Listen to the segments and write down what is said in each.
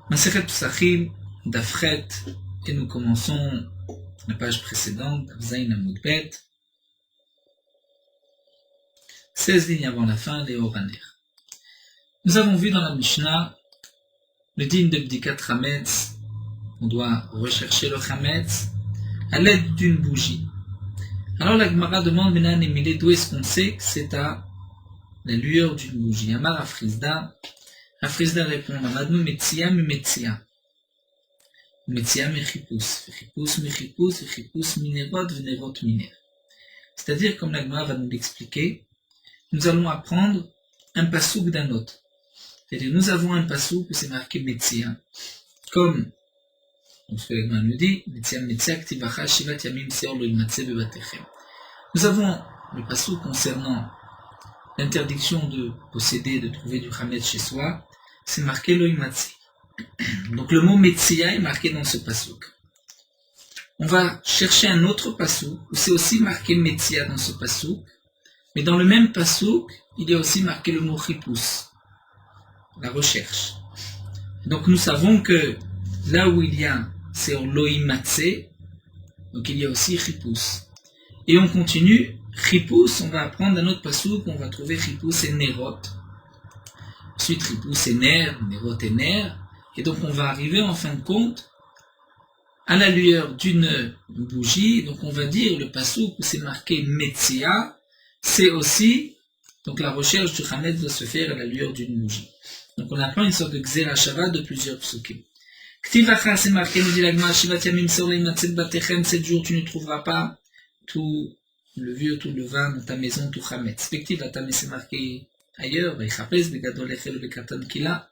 Masechet Psachim, Dafret, et nous commençons la page précédente, Dafzain Amud Bet, 16 lignes avant la fin, les Oraner. Nous avons vu dans la Mishnah le din de Bdikat Chametz, on doit rechercher le Chametz à l'aide d'une bougie. Alors la Gemara demande Menan Emile, d'où est-ce qu'on sait que c'est à la lueur d'une bougie? Amar Afrizda répond Amadnu Metsia mi Metsia. Metsia mi Chipus, Chipus mi Chipus, Chipus mi Nerot, Nerot mi Ner. C'est-à-dire, comme la Gemara va nous l'expliquer, nous allons apprendre un pasouk d'un autre. C'est-à-dire, nous avons un pasouk où c'est marqué Metsia. Comme ce que la Gemara nous dit, Metsia Metsia Ktivacha Shivat Yamim Seor Lo Imatse Bebatechem. Nous avons le pasouk concernant l'interdiction de posséder, de trouver du Chametz chez soi, c'est marqué Lo Imatse. Donc le mot Metsia est marqué dans ce pasouk. On va chercher un autre pasouk où c'est aussi marqué Metsia dans ce pasouk, mais dans le même pasouk, il y a aussi marqué le mot Chipus, la recherche. Donc nous savons que là où il y a c'est Lo Imatse, donc il y a aussi Chipus. Et on continue, Chipus, on va apprendre un autre pasouk, on va trouver Chipus et Nerot. Ensuite Chipus et Ner, Nerot et Ner. Et donc on va arriver en fin de compte à la lueur d'une bougie. Donc on va dire le pasouk où c'est marqué Metsia, c'est aussi, donc la recherche du Chametz doit se faire à la lueur d'une bougie. Donc on apprend une sorte de Gzera Shava de plusieurs psukim. Ktivacha, c'est marqué, nous dit la Gemara, Shivat Yamim Seor Lo Imatse Bebatechem, 7 jours tu ne trouveras pas tout le vieux, tout le vin dans ta maison, tout Chametz. Ktivacha, mais c'est marqué ailleurs, Veichapes Begadol Echel Bekatan Kila.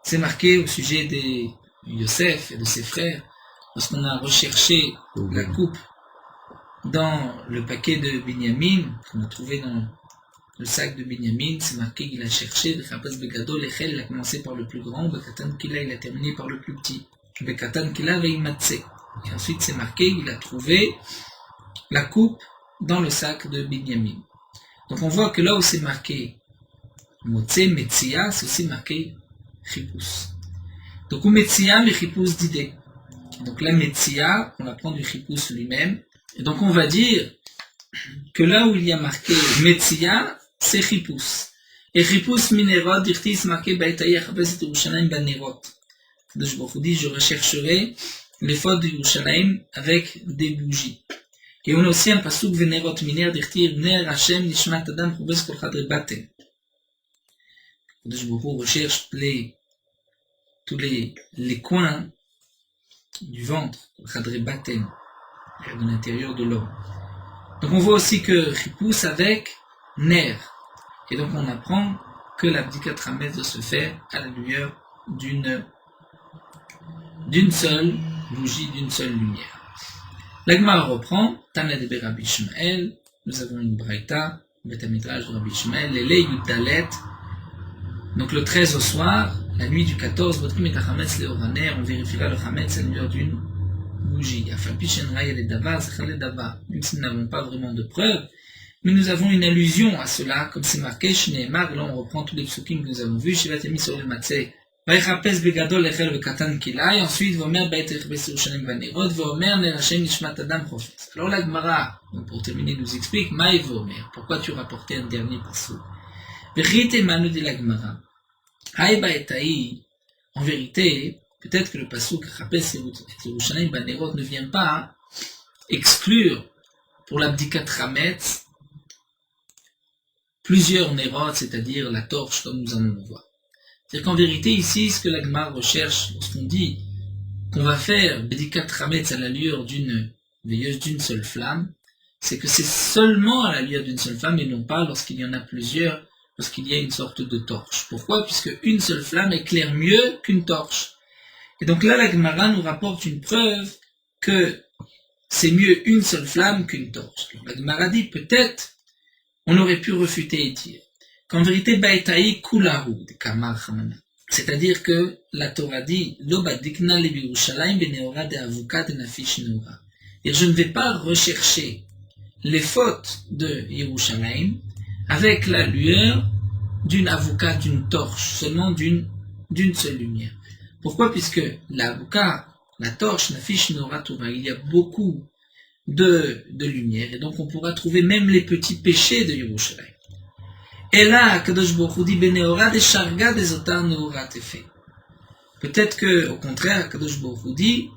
C'est marqué au sujet de Yosef et de ses frères, lorsqu'on a recherché la coupe dans le paquet de Binyamin, qu'on a trouvé dans le sac de Binyamin, c'est marqué qu'il a cherché, Veichapes Begadol Echel, il a commencé par le plus grand, Bekatan Kila, il a terminé par le plus petit. Bekatan Kila Veimatse. Et ensuite c'est marqué qu'il a trouvé la coupe dans le sac de Binyamin. Donc on voit que là où c'est marqué Motse, Metsia, c'est aussi marqué Chipus. Donc ou Metsia, mais Chipus d'idée. Donc la Metsia, on apprend du Chipus lui-même. Et donc on va dire que là où il y a marqué Metsia, c'est Chipus. Et Chipus minerot, dirtis marqué Baïtaïa Chapes et Yerushalayim banerot. Je vous dis, je rechercherai les fautes de Yerushalayim avec des bougies. Et on a aussi un pasouk venerot miner dirtir ner Hashem nishmat adam chubes kol chadre batem. Je vous recherche tous les coins du ventre, le chadre batem, de l'intérieur de l'homme. Donc on voit aussi que Chipus avec ner. Et donc on apprend que la Bdikat Chametz doit se faire à la lueur d'une seule bougie, d'une seule lumière. La Gemara reprend, Tana de Rabbi Shmuel, nous avons une braïta, Beth Midrash de Rabbi Shmuel, Lele Yudalet, donc le 13 au soir, la nuit du 14, Botrim et Chametz le Oraner, on vérifiera le Chametz à la lueur d'une bougie. Afalpi Shenraï et Davar, Zechal Davar, même si nous n'avons pas vraiment de preuves, mais nous avons une allusion à cela, comme c'est marqué, Shneemar, là on reprend tous les psukim que nous avons vus, Shivat Yamim Seor Lo Imatse, Veichapes Begadol Echel Bekatan Kila, et ensuite Vomer Beit Echbes Yerushalayim Banerot, Vomer Ner Hashem Nishmat Adam Chofetz. Alors la Gemara, pour terminer, nous explique Maï Vomer, pourquoi tu rapportais un dernier pasouk. Vechite Manu de la Gemara, Haï Baetaï, en vérité, peut-être que le pasouk Chapes Yerushalayim Banerot ne vient pas exclure pour l'Abdikat Chametz plusieurs Nerot, c'est-à-dire la torche, comme nous allons le voir. C'est-à-dire qu'en vérité, ici, ce que la Gemara recherche, lorsqu'on dit qu'on va faire Bdikat Chametz à la lueur d'une veilleuse d'une seule flamme, c'est que c'est seulement à la lueur d'une seule flamme et non pas lorsqu'il y en a plusieurs, lorsqu'il y a une sorte de torche. Pourquoi? Puisque une seule flamme éclaire mieux qu'une torche. Et donc là, la Gemara nous rapporte une preuve que c'est mieux une seule flamme qu'une torche. Donc la Gemara dit peut-être on aurait pu refuter et dire qu'en vérité, Baïtaï Kulahu, de Kamar Hamana. C'est-à-dire que la Torah dit, Lo badikna le Yerushalayim beneora de avuka de nafish neora. Et je ne vais pas rechercher les fautes de Yerushalayim avec la lueur d'une avuka, d'une torche, seulement d'une d'une seule lumière. Pourquoi? Puisque la Avouka, la torche, n'affiche Nora Tova. Il y a beaucoup de lumière, et donc on pourra trouver même les petits péchés de Yerushalayim. Et là, Kadosh Baruch Hu dit Beneora de Sharga des Otar Neora Tefe. Peut-être que, au contraire, Kadosh Baruch Hu dit,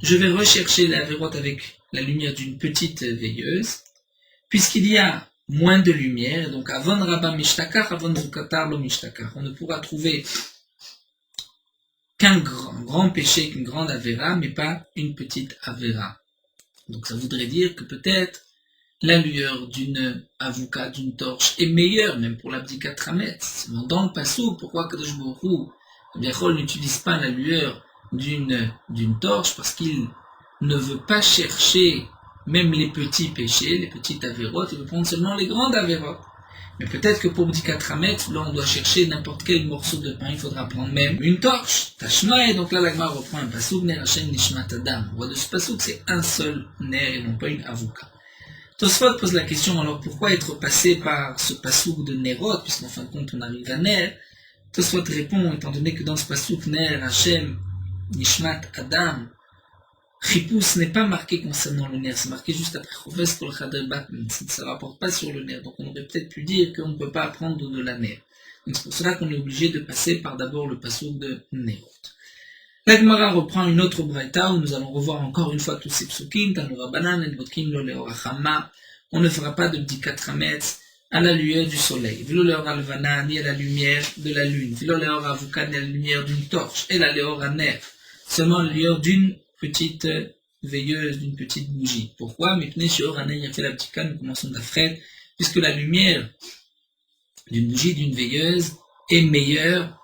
je vais rechercher la vérote avec la lumière d'une petite veilleuse, puisqu'il y a moins de lumière, et donc Avon Rabba Mishtakar, Avon Zukatar Lo Mishtakar. On ne pourra trouver qu'un grand péché, qu'une grande Avera, mais pas une petite Avera. Donc ça voudrait dire que peut-être la lueur d'une avouka, d'une torche, est meilleure, même pour l'abdikat Rametz. Dans le Passouk, pourquoi Kadosh Baruch Hu n'utilise pas la lueur d'une torche? Parce qu'il ne veut pas chercher même les petits péchés, les petites avérotes, il veut prendre seulement les grandes avérotes. Mais peut-être que pour abdikat Rametz, là on doit chercher n'importe quel morceau de pain, il faudra prendre même une torche. Tashma, et donc là la Gemara reprend un Passouk, Ner Hashem Nishmat Adam. On voit de ce Passouk, c'est un seul ner et non pas une avouka. Tosfot pose la question, alors pourquoi être passé par ce passouk de Nerot, puisqu'en fin de compte on arrive à Ner? Tosfot répond, étant donné que dans ce passouk Ner, Hashem, Nishmat, Adam, Chipus n'est pas marqué concernant le Ner, c'est marqué juste après Choves Kol Chader Batman, ça ne se rapporte pas sur le Ner, donc on aurait peut-être pu dire qu'on ne peut pas apprendre de la Ner. Donc c'est pour cela qu'on est obligé de passer par d'abord le passouk de Nerot. La Gemara reprend une autre braïta où nous allons revoir encore une fois tous ces psukim. On ne fera pas de bdikat Rametz à la lueur du soleil. Velo leor alvana, ni à la lumière de la lune. Velo leor avuka, ni à la lumière d'une torche. Et la leor aner, seulement la lueur d'une petite veilleuse, d'une petite bougie. Pourquoi? Mais pnei sheor aner, il a fait la bdika, nous commençons d'Afred, puisque la lumière d'une bougie, d'une veilleuse, est meilleure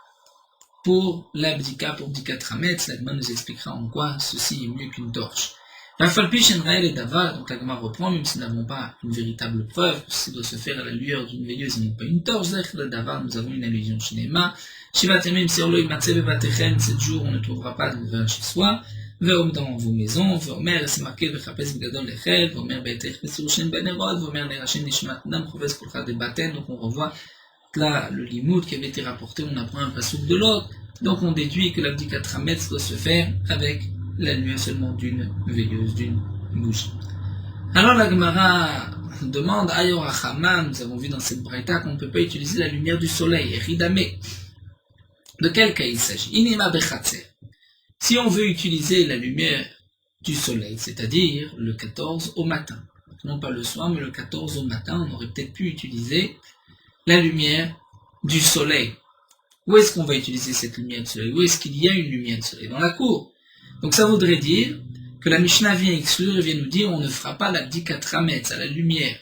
pour l'abdika, pour bdikat Rametz. La Gemara nous expliquera en quoi ceci est mieux qu'une torche. La falpiche enraël et dava, donc la Gemara reprend, même si nous n'avons pas une véritable preuve, ça doit se faire à la lueur d'une veilleuse et non pas une torche. Le dava, nous avons une allusion chez Nema. Shivat yamim se'olo imatze bevatechen, 7 jours on ne trouvera pas de vin chez soi. Ve'om dans vos maisons, ve'omer, c'est marqué vechapes begadol lechel, ve'omer be'etech besurushen benerod, ve'omer nerashen nishmat nam choves kolcha de baten. Donc on revoit là le limoud qui avait été rapporté, on apprend un passouk de l'autre, donc on déduit que l'abdikat Rametz doit se faire avec la lueur seulement d'une veilleuse, d'une bougie. Alors la Gemara demande, Ayor Achama, nous avons vu dans cette braïta qu'on ne peut pas utiliser la lumière du soleil, Eridame. De quel cas il s'agit? Inema bechatzer. Si on veut utiliser la lumière du soleil, c'est-à-dire le 14 au matin, non pas le soir, mais le 14 au matin, on aurait peut-être pu utiliser la lumière du soleil. Où est-ce qu'on va utiliser cette lumière du soleil? Où est-ce qu'il y a une lumière du soleil? Dans la cour. Donc ça voudrait dire que la Mishnah vient exclure et vient nous dire on ne fera pas l'abdikat Rametz à la lumière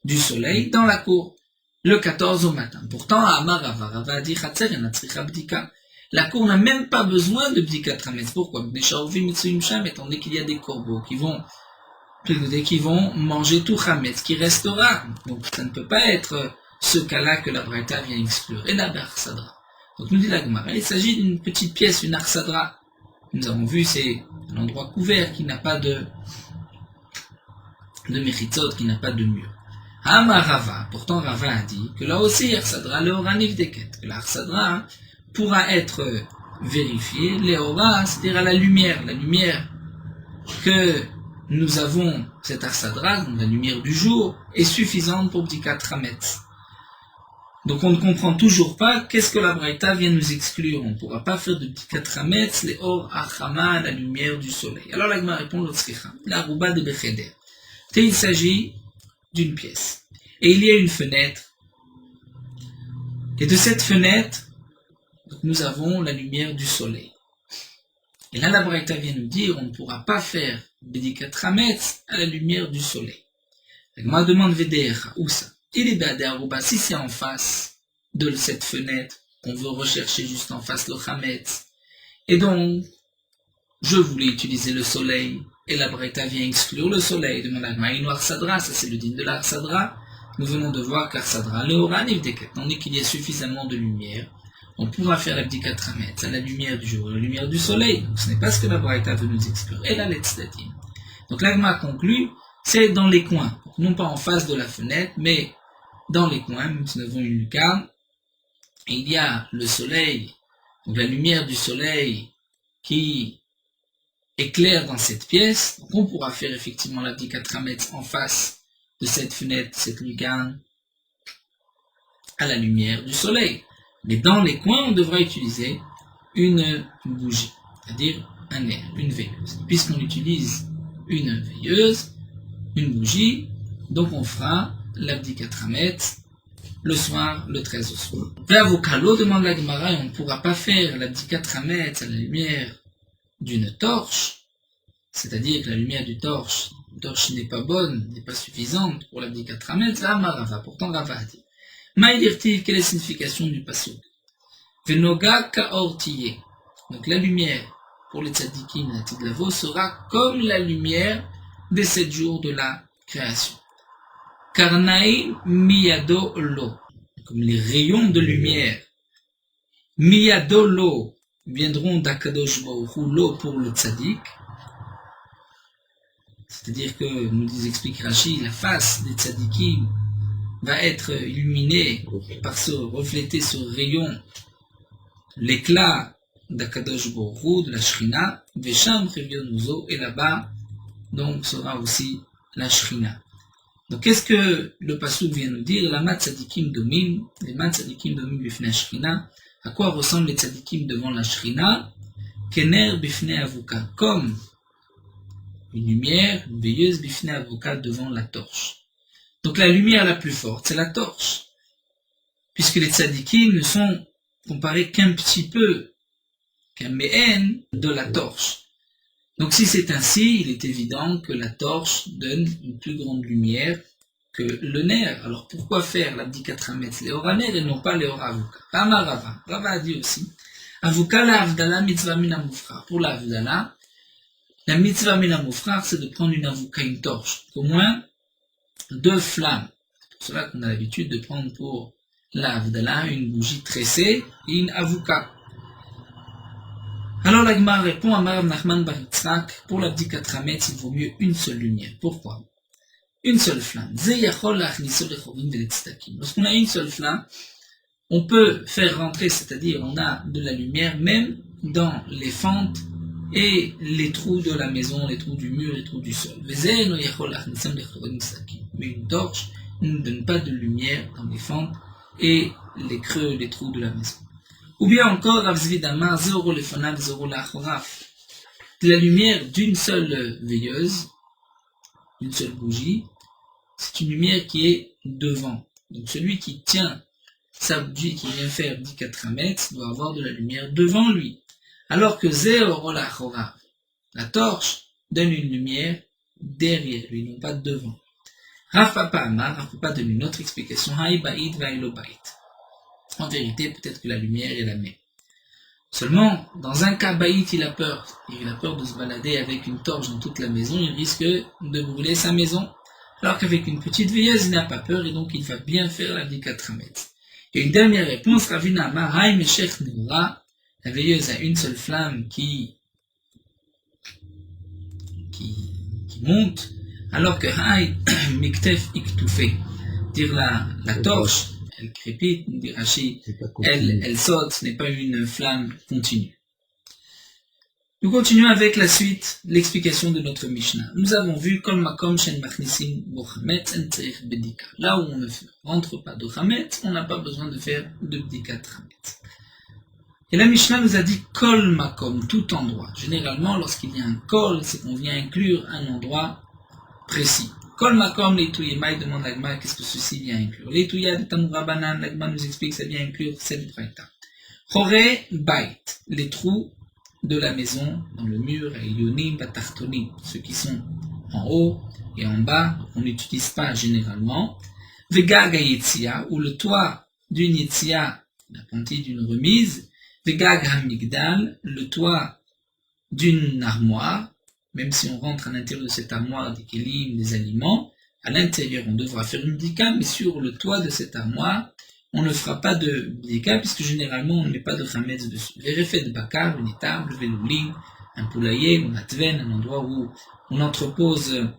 du soleil dans la cour le 14 au matin. Pourtant, Amar Rava a dit la cour n'a même pas besoin de bdikat Rametz. Pourquoi? Étant donné qu'il y a des corbeaux qui vont manger tout Rametz qui restera. Donc ça ne peut pas être ce cas-là que la Braïta vient exclure. Et la Arsadra. Donc nous dit la Gemara, il s'agit d'une petite pièce, une Arsadra. Nous avons vu, c'est un endroit couvert qui n'a pas de méchitzot, qui n'a pas de mur. Amar Rava, pourtant Rava a dit que là aussi, Arsadra, Léora Nivdeket, que la Arsadra pourra être vérifiée, Léora, c'est-à-dire à la lumière que nous avons, cette Arsadra, donc la lumière du jour, est suffisante pour bdikat Rametz. Donc on ne comprend toujours pas qu'est-ce que la Braïta vient nous exclure. On ne pourra pas faire de bdikat Rametz, les or achama, la lumière du soleil. Alors la Gemara répond l'otzricha, la rouba de Becheder. Il s'agit d'une pièce. Et il y a une fenêtre. Et de cette fenêtre, nous avons la lumière du soleil. Et là la Braïta vient nous dire, on ne pourra pas faire bdikat Rametz à la lumière du soleil. La Gemara demande Vedecha, où ça? Il est Béadéarouba, si c'est en face de cette fenêtre, qu'on veut rechercher juste en face le Rametz, et donc, je voulais utiliser le soleil, et la Braïta vient exclure le soleil, demande à Gmaïno Arsadra, ça c'est le din de l'Arsadra, nous venons de voir qu'Arsadra, Léora Nivdeket, tandis qu'il y a suffisamment de lumière, on pourra faire l'abdikat Rametz à la lumière du jour, à la lumière du soleil, donc ce n'est pas ce que la Braïta veut nous exclure, et la Letzdatim. Donc l'Agma conclut, c'est dans les coins, non pas en face de la fenêtre, mais dans les coins, nous avons une lucarne, et il y a le soleil Donc la lumière du soleil qui éclaire dans cette pièce, donc on pourra faire effectivement l'abdikat hametz en face de cette fenêtre, cette lucarne, à la lumière du soleil. Mais dans les coins, on devra utiliser une bougie, c'est-à-dire un air, une veilleuse. Puisqu'on utilise une veilleuse, une bougie, donc on fera l'abdikat hametz le soir, le 13 au soir. Ve'avukalo, demande la Gemara, on ne pourra pas faire l'abdikat hametz à la lumière d'une torche, c'est-à-dire que la lumière du torche n'est pas bonne, n'est pas suffisante pour l'abdikat hametz, là, Rava, pourtant Rava a dit. Maïdirtiv, quelle est la signification du pasuk? Venoga kaortiye. Donc la lumière pour les tzadikim de Lavo sera comme la lumière des 7 jours de la création. Karnaï miyado lo, comme les rayons de lumière. Miyado lo viendront d'Akadosh Baruch Hu, l'eau pour le tzadik. C'est-à-dire que, nous explique Rashi, la face des tzadikim va être illuminée par refléter ce rayon, l'éclat d'Akadosh Baruch Hu, de la Shrina, Vesham Revionuzo, et là-bas, donc, sera aussi la Shrina. Donc, qu'est-ce que le pasuk vient nous dire? La mat tzadikim domim, les mat tzadikim domim bifnei Shrina. À quoi ressemblent les tzadikim devant la Shrina? Kener bifnei avuka, comme une lumière, une veilleuse bifnei avuka devant la torche. Donc la lumière la plus forte, c'est la torche. Puisque les tzadikim ne sont comparés qu'un petit peu, qu'un méhen de la torche. Donc si c'est ainsi, il est évident que la torche donne une plus grande lumière que le nerf. Alors pourquoi faire l'abdikat hametz leora ner et non pas leora avuka? Rava a dit aussi, avuka la avdala mitzvah min hamufrar. Pour la avdala, la mitzvah min hamufrar, c'est de prendre une avuka, une torche, au moins 2 flammes. C'est pour cela qu'on a l'habitude de prendre pour la avdala une bougie tressée et une avuka. Alors la Gemara répond à Marav Nachman bar Yitzhak, pour l'abdikat hametz, il vaut mieux une seule lumière. Pourquoi? Une seule flamme. Lorsqu'on a une seule flamme, on peut faire rentrer, c'est-à-dire on a de la lumière même dans les fentes et les trous de la maison, les trous du mur, les trous du sol. Mais une torche ne donne pas de lumière dans les fentes et les creux, les trous de la maison. Ou bien encore, la lumière d'une seule veilleuse, d'une seule bougie, c'est une lumière qui est devant. Donc celui qui tient sa bougie, qui vient faire abdikat hametz, doit avoir de la lumière devant lui. Alors que la torche donne une lumière derrière lui, non pas devant. Rav Papa donne une autre explication. En vérité, peut-être que la lumière est la même. Seulement, dans un cas, Baït, il a peur de se balader avec une torche dans toute la maison, il risque de brûler sa maison. Alors qu'avec une petite veilleuse, il n'a pas peur et donc il va bien faire l'abdikat hametz. Et une dernière réponse, Ravina Amar, Haï Meshech Neura, la veilleuse a une seule flamme qui monte, alors que Haï Miktef Iktoufe, dire la torche, elle crépite, dit Rashi, elle saute, ce n'est pas une flamme continue. Nous continuons avec la suite, l'explication de notre Mishnah. Nous avons vu Kol Makom Shen Machnisim Bo Chametz En Tzarich Bedika. Là où on ne rentre pas de Chametz, on n'a pas besoin de faire de Bedikat Chametz. Et la Mishnah nous a dit Kol Makom, tout endroit. Généralement, lorsqu'il y a un Kol, c'est qu'on vient inclure un endroit précis. Kol Makom Leitouye Maï demande à Gma, qu'est-ce que ceci vient inclure? Leitouya de Tamura Banan, l'Agma nous explique que ça vient inclure cette braïta. Chore Bait, les trous de la maison, dans le mur, et Yonim Batartonim, ceux qui sont en haut et en bas, on n'utilise pas généralement. Vegag Yetzia, ou le toit d'une Yetzia, la partie d'une remise. Vegag Hamigdal, le toit d'une armoire, même si on rentre à l'intérieur de cette armoire des kelim, des aliments, à l'intérieur on devra faire une bdika, mais sur le toit de cette armoire, on ne fera pas de bdika, puisque généralement on ne met pas de chametz dessus. Vérifet de bakar, une étable, veloulim, un poulailler, un atven, un endroit où on entrepose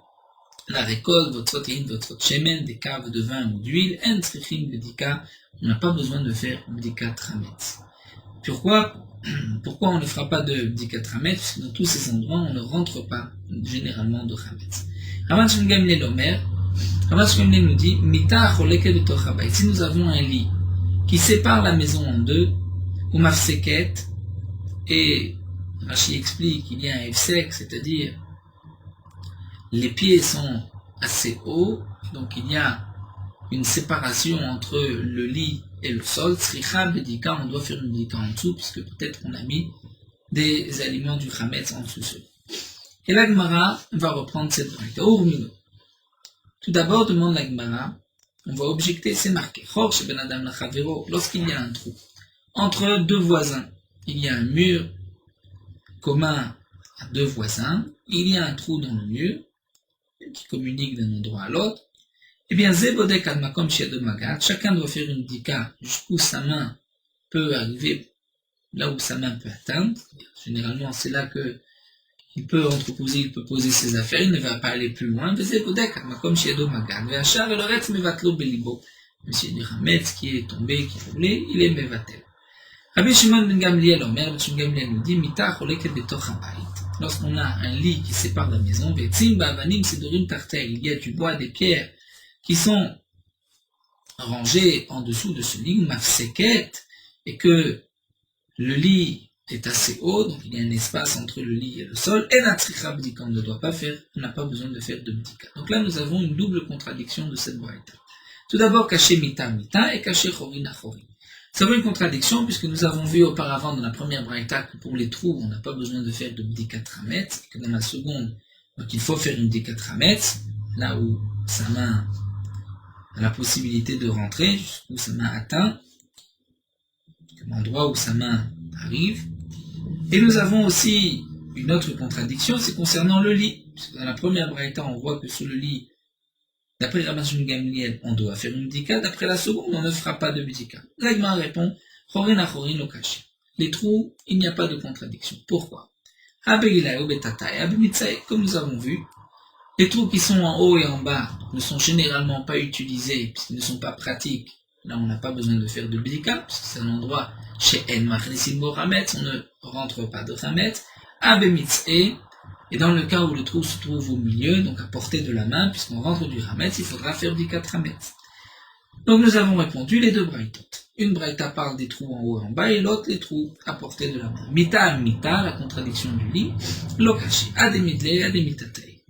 la récolte, votre protéine, votre shemen, des caves de vin ou d'huile, un tzrichim bdika, on n'a pas besoin de faire bdika chametz. Pourquoi? Pourquoi on ne fera pas de bdikat chametz? Parce que dans tous ces endroits, on ne rentre pas généralement de chametz. Rav Shimon Gamliel Omer, Rav Shimon Gamliel nous dit, mita choleket betoch habayit. Si nous avons un lit qui sépare la maison en deux, ou mafseket, et Rashi explique qu'il y a un efsek, c'est-à-dire les pieds sont assez hauts, donc il y a une séparation entre le lit et le sol. Tzricha bedika, on doit faire une bedika en dessous, puisque peut-être qu'on a mis des aliments du chametz en dessous. Et la Gemara va reprendre cette braïta. Tout d'abord, demande la Gemara, on va objecter, c'est marqué. Lorsqu'il y a un trou entre deux voisins, il y a un mur commun à deux voisins, il y a un trou dans le mur qui communique d'un endroit à l'autre. Eh bien, Zebodek Almakom Shiado Magat, chacun doit faire une dika jusqu'où sa main peut arriver, là où sa main peut atteindre. Généralement, c'est là que il peut entreposer, il peut poser ses affaires, il ne va pas aller plus loin. Zebodek Almakom Shiado Magat, Veachar et le Retz Mevatlo Belibo. Monsieur du Hametz qui est tombé, qui est roulé, il est Mevatel. Rabbi Shimon ben Gamliel Omer, Rabbi Shimon Gamliel nous dit, Mita choleket betoch habayit. Lorsqu'on a un lit qui sépare la maison, Vetzim ba'avanim sedorim tartel, il y a du bois, des pierres qui sont rangées en dessous de ce lit, mafseket, et que le lit est assez haut, donc il y a un espace entre le lit et le sol, et la tzricha bdika, on ne doit pas faire, on n'a pas besoin de faire de bdika. Donc là, nous avons une double contradiction de cette braïta. Tout d'abord, caché mita mita et caché chorin achorin. Ça veut une contradiction, puisque nous avons vu auparavant dans la première braïta que pour les trous, on n'a pas besoin de faire de bdikat chametz, et que dans la seconde, donc il faut faire une bdikat chametz, là où sa main a la possibilité de rentrer, jusqu'où sa main atteint, l'endroit où sa main arrive. Et nous avons aussi une autre contradiction, c'est concernant le lit. Puisque dans la première braïta, on voit que sur le lit, d'après Rabbi Shimon Gamliel, on doit faire une bdika. D'après la seconde, on ne fera pas de bdika. L'Agma répond, chorin achorin lo kashi. Les trous, il n'y a pas de contradiction. Pourquoi? Comme nous avons vu, les trous qui sont en haut et en bas ne sont généralement pas utilisés, puisqu'ils ne sont pas pratiques. Là, on n'a pas besoin de faire de bdika, puisque c'est un endroit chez En Machnisim Bo Chametz, on ne rentre pas de Chametz. Et dans le cas où le trou se trouve au milieu, donc à portée de la main, puisqu'on rentre du Hametz, il faudra faire du 4 Hametz. Donc nous avons répondu les deux braïtot. Une braïta parle des trous en haut et en bas, et l'autre les trous à portée de la main. Mita mita, la contradiction du lit. Lokashi, ademidle, ademitatei.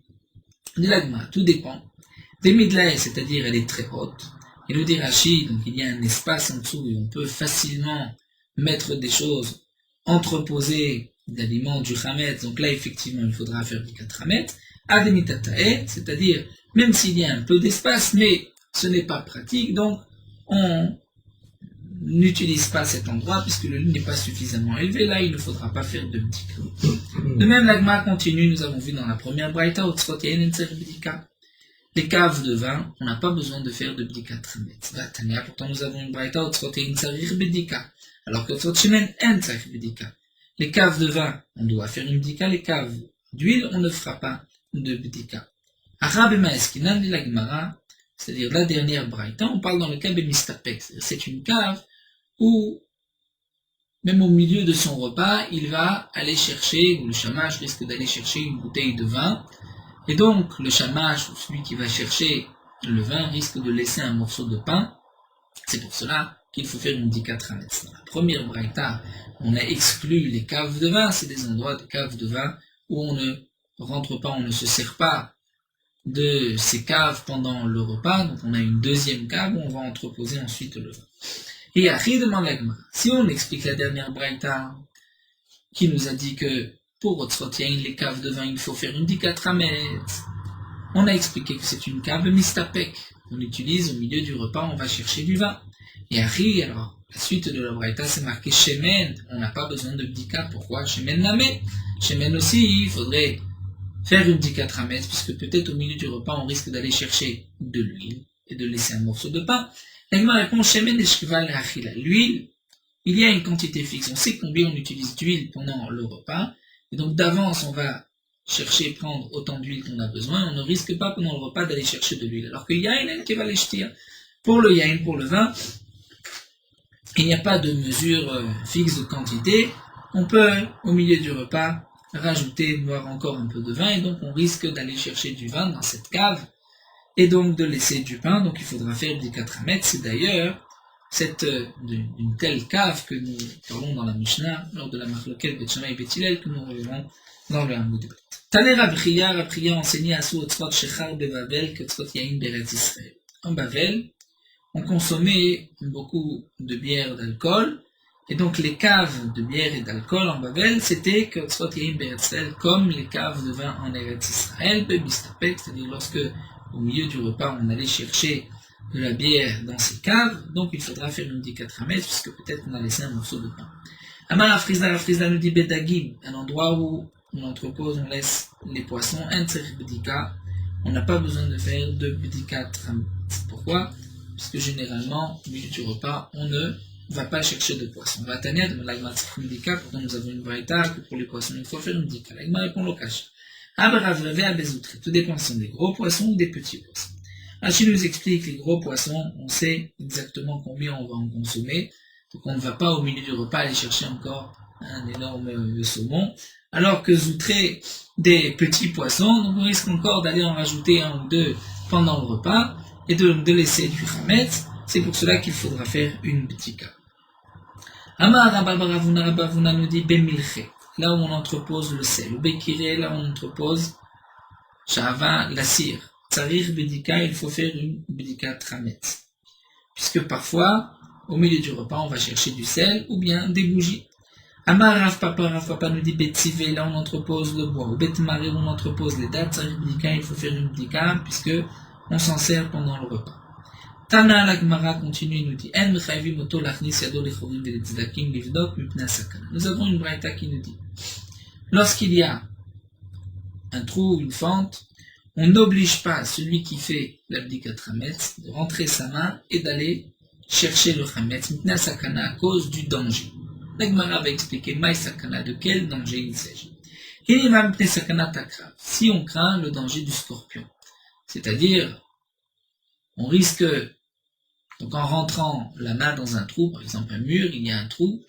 Dilagma, tout dépend. Demidle, c'est-à-dire elle est très haute. Et le dirachi, donc il y a un espace en dessous où on peut facilement mettre des choses entreposées d'aliments du chametz, donc là effectivement il faudra faire du 4 chametz, ademitatae, c'est-à-dire même s'il y a un peu d'espace, mais ce n'est pas pratique, donc on n'utilise pas cet endroit puisque le lit n'est pas suffisamment élevé, là il ne faudra pas faire de bdika. De même l'agma continue, nous avons vu dans la première braïta, les caves de vin, on n'a pas besoin de faire de bdika chametz. Pourtant nous avons une braïta, alors que bdika. Les caves de vin, on doit faire une bdika. Les caves d'huile, on ne fera pas de bdika. Arabe Maeskinan dit la Gemara, c'est-à-dire la dernière braïta, on parle dans le cas Mistapek. C'est une cave où, même au milieu de son repas, il va aller chercher, ou le shamash risque d'aller chercher une bouteille de vin. Et donc, le shamash, ou celui qui va chercher le vin, risque de laisser un morceau de pain. C'est pour cela qu'il faut faire une bdika chametz. Dans la première braïta, on a exclu les caves de vin, c'est des endroits de caves de vin où on ne rentre pas, on ne se sert pas de ces caves pendant le repas, donc on a une deuxième cave où on va entreposer ensuite le vin. Et Achid demande la Gemara, si on explique la dernière braïta, qui nous a dit que pour Otzrotien, les caves de vin, il faut faire une bdika chametz, on a expliqué que c'est une cave mistapek, on utilise au milieu du repas, on va chercher du vin. Et Achid, alors, la suite de la braïta, c'est marqué Shemen, on n'a pas besoin de bdika. Pourquoi? Shemen namé. Shemen aussi, il faudrait faire une bdika chametz, puisque peut-être au milieu du repas, on risque d'aller chercher de l'huile et de laisser un morceau de pain. L'Agma répond Shemen eshkval achila. L'huile, il y a une quantité fixe. On sait combien on utilise d'huile pendant le repas. Et donc d'avance, on va chercher, prendre autant d'huile qu'on a besoin. On ne risque pas pendant le repas d'aller chercher de l'huile. Alors que yain qui va les jeter. Pour le yain, pour le vin, il n'y a pas de mesure fixe de quantité. on peut, au milieu du repas, rajouter, boire encore un peu de vin, et donc on risque d'aller chercher du vin dans cette cave, et donc de laisser du pain, donc il faudra faire des 4 mètres. C'est d'ailleurs une telle cave que nous parlons dans la Mishnah, lors de la Machloket Bet Shammai et Bet Hillel, que nous reverrons dans le Hamoud Bet. Taner Rabchia enseignait à Souotzrot Shechar Bevavel que Tzrot Yain Beretz Israël. En Bavel, on consommait beaucoup de bière, d'alcool, et donc les caves de bière et d'alcool en Bavel, c'était que Tzrot Yain Beretz Israël, comme les caves de vin en Eretz Israël, Bemistapek, c'est-à-dire lorsque au milieu du repas, on allait chercher de la bière dans ces caves, donc il faudra faire une bdika tramès, puisque peut-être on a laissé un morceau de pain. Amar Afrizda nous dit Bedagim, un endroit où on entrepose, on laisse les poissons, un tserich bdika, on n'a pas besoin de faire de bdika tramès. Pourquoi? Parce que généralement, au milieu du repas, on ne va pas chercher de poissons. On va tenir de l'agma tserich bdika, pourtant nous avons une braïta que pour les poissons, il faut faire une bdika. L'agma répond l'okash. Tout dépend si ce sont des gros poissons ou des petits poissons. Rachid nous explique les gros poissons, on sait exactement combien on va en consommer, donc on ne va pas au milieu du repas aller chercher encore un énorme saumon, alors que Zoutré, des petits poissons, donc on risque encore d'aller en rajouter un ou deux pendant le repas, et de laisser du chametz. C'est pour cela qu'il faudra faire une bdika. Amar Rabba nous dit Bemilche, là où on entrepose le sel, ou Bekiré, là où on entrepose Shava, la cire. Tsarir Bedika, il faut faire une Bedika Trametz. Puisque parfois, au milieu du repas, on va chercher du sel ou bien des bougies. Amar Rav Papa nous dit Betsivé, là où on entrepose le bois, ou Betmaré, où on entrepose les dates. Tsarir Bedika, il faut faire une Bedika, puisque on s'en sert pendant le repas. Tana la Gemara continue et nous dit Nous avons une braïta qui nous dit lorsqu'il y a un trou ou une fente, on n'oblige pas celui qui fait l'abdika trametz de rentrer sa main et d'aller chercher le chametz mitna sakana à cause du danger. La Gemara va expliquer maï sakana, de quel danger il s'agit. Si on craint le danger du scorpion, c'est-à-dire on risque. Donc en rentrant la main dans un trou, par exemple un mur, il y a un trou,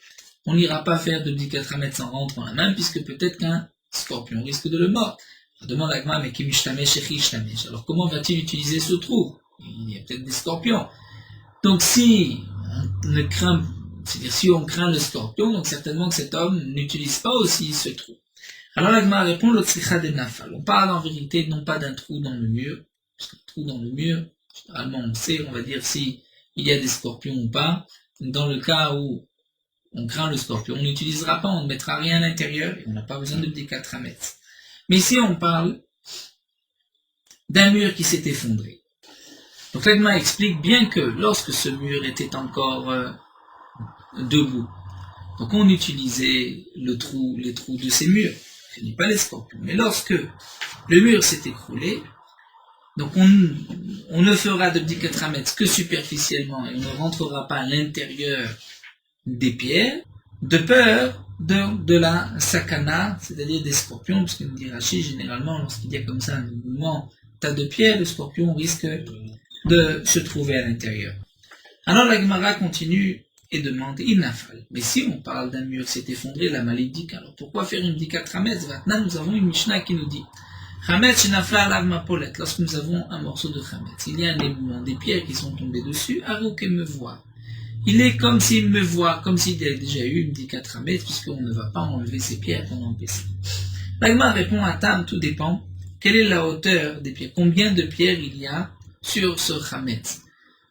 on n'ira pas faire de bdika trametz en rentrant la main, puisque peut-être qu'un scorpion risque de le mordre. On demande à Gma, mais alors comment va-t-il utiliser ce trou? Il y a peut-être des scorpions. Donc si on craint le scorpion, donc certainement que cet homme n'utilise pas aussi ce trou. Alors la Gma répond, l'otzricha de nafal. On parle en vérité non pas d'un trou dans le mur, parce qu'un trou dans le mur, généralement on sait, on va dire si il y a des scorpions ou pas. Dans le cas où on craint le scorpion, on n'utilisera pas, on ne mettra rien à l'intérieur et on n'a pas besoin de bdika trametz. Mais ici on parle d'un mur qui s'est effondré. Donc l'Agma explique bien que lorsque ce mur était encore debout, donc on utilisait les trous de ces murs, ce n'est pas les scorpions. Mais lorsque le mur s'est écroulé, donc on ne fera de bdika trametz que superficiellement et on ne rentrera pas à l'intérieur des pierres, de peur de la sakana, c'est-à-dire des scorpions, parce que nous dit Rachid, généralement lorsqu'il y a comme ça un mouvement tas de pierres, le scorpion risque de se trouver à l'intérieur. Alors la Gemara continue et demande Inafal. Mais si on parle d'un mur qui s'est effondré, la malédique, alors pourquoi faire une bdika trametz? Maintenant nous avons une Mishnah qui nous dit Chametz shenafla alav mapolet, lorsque nous avons un morceau de chametz, il y a un éboulement, des pierres qui sont tombées dessus, Arouk me voit. Il est comme s'il me voit, comme s'il y avait déjà eu une bdika trametz, puisqu'on ne va pas enlever ces pierres pendant Pessah. L'Agma répond à Tam, tout dépend. Quelle est la hauteur des pierres? Combien de pierres il y a sur ce chametz?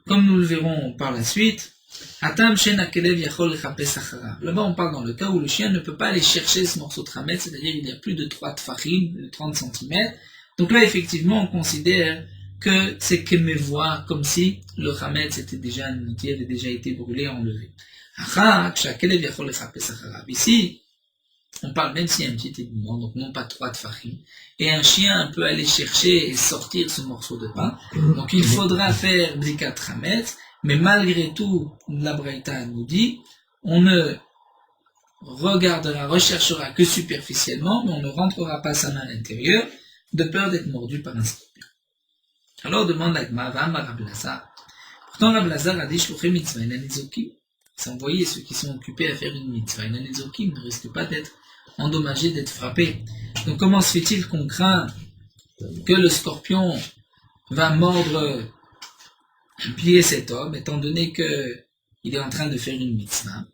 Comme nous le verrons par la suite, Atam shen akelev yachol echapes acharav. Là-bas, on parle dans le cas où le chien ne peut pas aller chercher ce morceau de chametz, c'est-à-dire il y a plus de 3 tfachim, de 30 cm. Donc là, effectivement, on considère que c'est que me voit comme si le chametz avait déjà été brûlé, enlevé. Ici, on parle même s'il y a un petit éboulement, donc non pas 3 tfachim, et un chien peut aller chercher et sortir ce morceau de pain. Donc il faudra faire bdika trametz, mais malgré tout, la Braïta nous dit, on ne recherchera que superficiellement, mais on ne rentrera pas sa main à l'intérieur, de peur d'être mordu par un scorpion. Alors demande l'Agma, Vama Rablazar. Pourtant Rablazar a dit, Shluchim mitzvah ila nizokim. s'envoyer ceux qui sont occupés à faire une mitzvah. Et l'Anizokim ne risque pas d'être endommagé, d'être frappé. Donc comment se fait-il qu'on craint que le scorpion va mordre, plier cet homme, étant donné qu'il est en train de faire une mitzvah?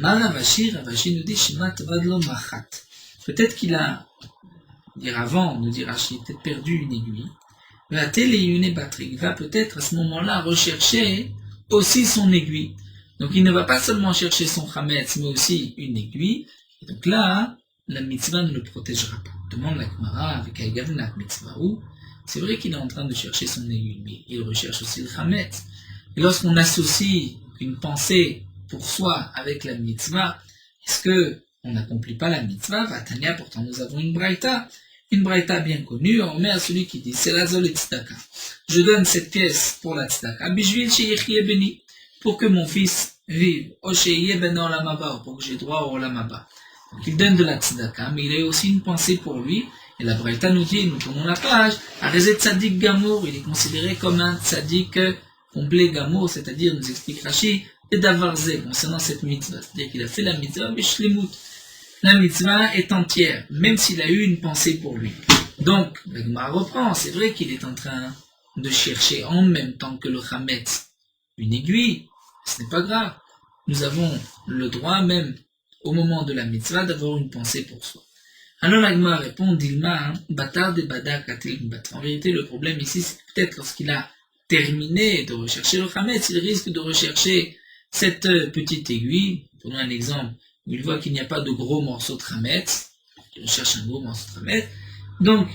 Ravashi nous dit Shimat vadlo machat. Peut-être qu'il a, dire avant, nous dit Rashi, peut-être perdu une aiguille. Il va peut-être à ce moment-là rechercher aussi son aiguille. Donc il ne va pas seulement chercher son chametz, mais aussi une aiguille. Et donc là, la mitzvah ne le protégera pas. Demande la Gemara avec Aïgavnat mitzvah où c'est vrai qu'il est en train de chercher son aiguille, mais il recherche aussi le chametz. Et lorsqu'on associe une pensée pour soi avec la mitzvah, est-ce que on n'accomplit pas la mitzvah? Vatania, pourtant nous avons une braïta bien connue, on met à celui qui dit c'est la zol et tzedaka. Je donne cette pièce pour la tzedaka, bishvil sheyechie beni, pour que mon fils vive, o sheyeh ben olam haba, pour que j'ai droit au olam haba. Donc il donne de la tzedaka, mais il a aussi une pensée pour lui, et la braïta nous dit, nous tournons la page, arezet tzadik gamour, il est considéré comme un tzadik complet gamour, c'est-à-dire, nous explique Rashi, et d'avarze, concernant cette mitzvah, c'est-à-dire qu'il a fait la mitzvah, bishlimut. La mitzvah est entière, même s'il a eu une pensée pour lui. Donc, la Gemara reprend, c'est vrai qu'il est en train de chercher en même temps que le chametz une aiguille, ce n'est pas grave. Nous avons le droit, même au moment de la mitzvah, d'avoir une pensée pour soi. Alors la Gemara répond, Dilma, batar de bada katil bat. En vérité, le problème ici, c'est que peut-être lorsqu'il a terminé de rechercher le chametz, il risque de rechercher cette petite aiguille. Prenons un exemple. Il voit qu'il n'y a pas de gros morceaux de chametz, il cherche un gros morceau de chametz, donc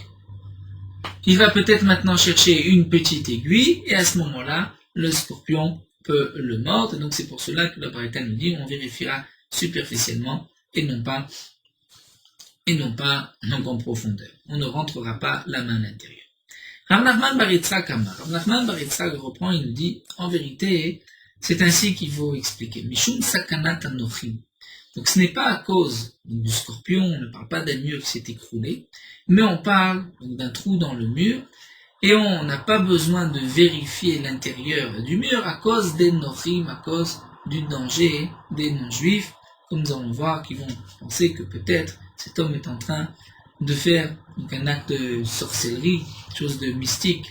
il va peut-être maintenant chercher une petite aiguille, et à ce moment-là, le scorpion peut le mordre, donc c'est pour cela que la Braïta nous dit, on vérifiera superficiellement, et non pas donc en profondeur. On ne rentrera pas la main à l'intérieur. Rav Nachman bar Yitzhak Amar. Rav Nachman bar Yitzhak reprend, il nous dit, en vérité, c'est ainsi qu'il faut expliquer. Mishum sakanat anochim. Donc ce n'est pas à cause du scorpion, on ne parle pas d'un mur qui s'est écroulé, mais on parle d'un trou dans le mur, et on n'a pas besoin de vérifier l'intérieur du mur à cause des nochim, à cause du danger des non-juifs, comme nous allons voir, qui vont penser que peut-être cet homme est en train de faire donc, un acte de sorcellerie, chose de mystique.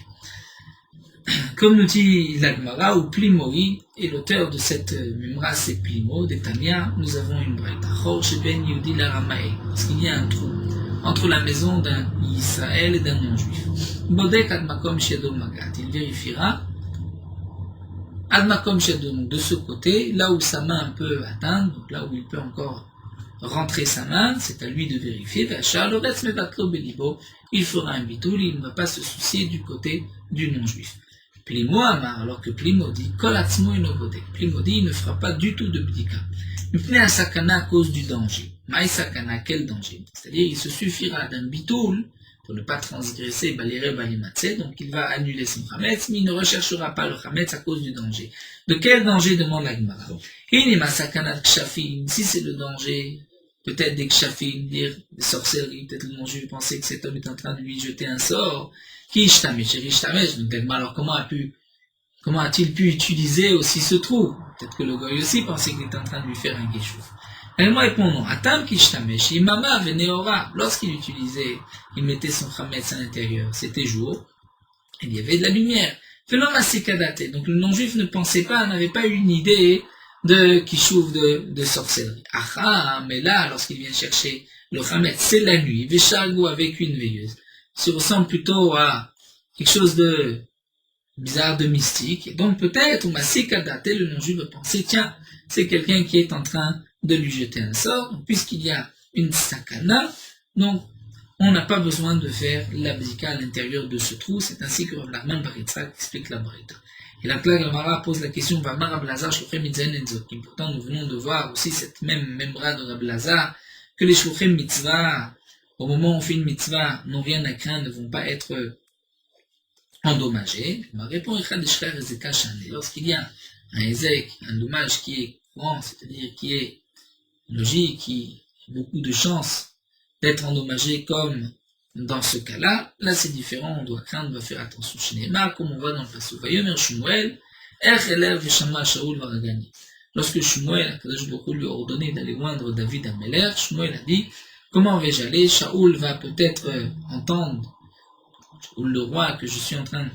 Comme nous dit l'Agmara ou Plimoi, et l'auteur de cette Mimra c'est Plimo, d'Etania, nous avons une braïta. Chor ben Yehudi l'Aramae, parce qu'il y a un trou entre la maison d'un Israël et d'un non-juif. Bodek ad makom shedo magat, il vérifiera ad makom shedo, donc de ce côté, là où sa main peut atteindre, donc là où il peut encore rentrer sa main, c'est à lui de vérifier. Il fera un bitoul, il ne va pas se soucier du côté du non-juif. Plimo Amar, alors que Plimo dit, Plimo dit, il ne fera pas du tout de bdika. Il prenait un sakana à cause du danger. Maï sakana, quel danger? C'est-à-dire, il se suffira d'un bitoul pour ne pas transgresser balire balimatse, donc il va annuler son chametz, mais il ne recherchera pas le chametz à cause du danger. De quel danger demande la Gemara? Inima sakana kshafim, si c'est le danger, peut-être des kshafim, dire des sorcelleries, peut-être le non-juif pensait que cet homme est en train de lui jeter un sort, alors comment a-t-il pu utiliser aussi ce trou? Peut-être que le goy aussi pensait qu'il était en train de lui faire un guéchouf. Et moi répondons, Atam kishtamesh, imama veneora, lorsqu'il utilisait, il mettait son chametz à l'intérieur, c'était jour, il y avait de la lumière. Donc le non-juif ne pensait pas, n'avait pas eu une idée de kishouf de sorcellerie. Mais là, lorsqu'il vient chercher le chametz, c'est la nuit, veshargo avec une veilleuse. Se ressemble plutôt à quelque chose de bizarre, de mystique. Et donc peut-être, le non-juif va penser, tiens, c'est quelqu'un qui est en train de lui jeter un sort. Donc, puisqu'il y a une sakana, donc on n'a pas besoin de faire l'abdika à l'intérieur de ce trou. C'est ainsi que Rav Nachman bar Yitzhak explique la braïta. Et la Gemara pose la question, pourtant nous venons de voir aussi cette même membra de Rav Lazar, que les shluchem mitzvah, au moment où on fait une mitzvah, n'ont rien à craindre, ne vont pas être endommagés. Ma réponse est lorsqu'il y a un ezek, un dommage qui est courant, c'est-à-dire qui est logique, qui a beaucoup de chances d'être endommagé comme dans ce cas-là, là c'est différent, on doit craindre, on doit faire attention. Chez Neymar, comme on voit dans le passage, Vayomer Shmuel, Ech Elev Shama Shaul Varagani. lorsque Shmuel, Akadosh Baruch Hu, lui a ordonné d'aller oindre David à Meler, Shmuel a dit, comment vais-je aller? Shaoul va peut-être entendre, ou le roi, que je suis en train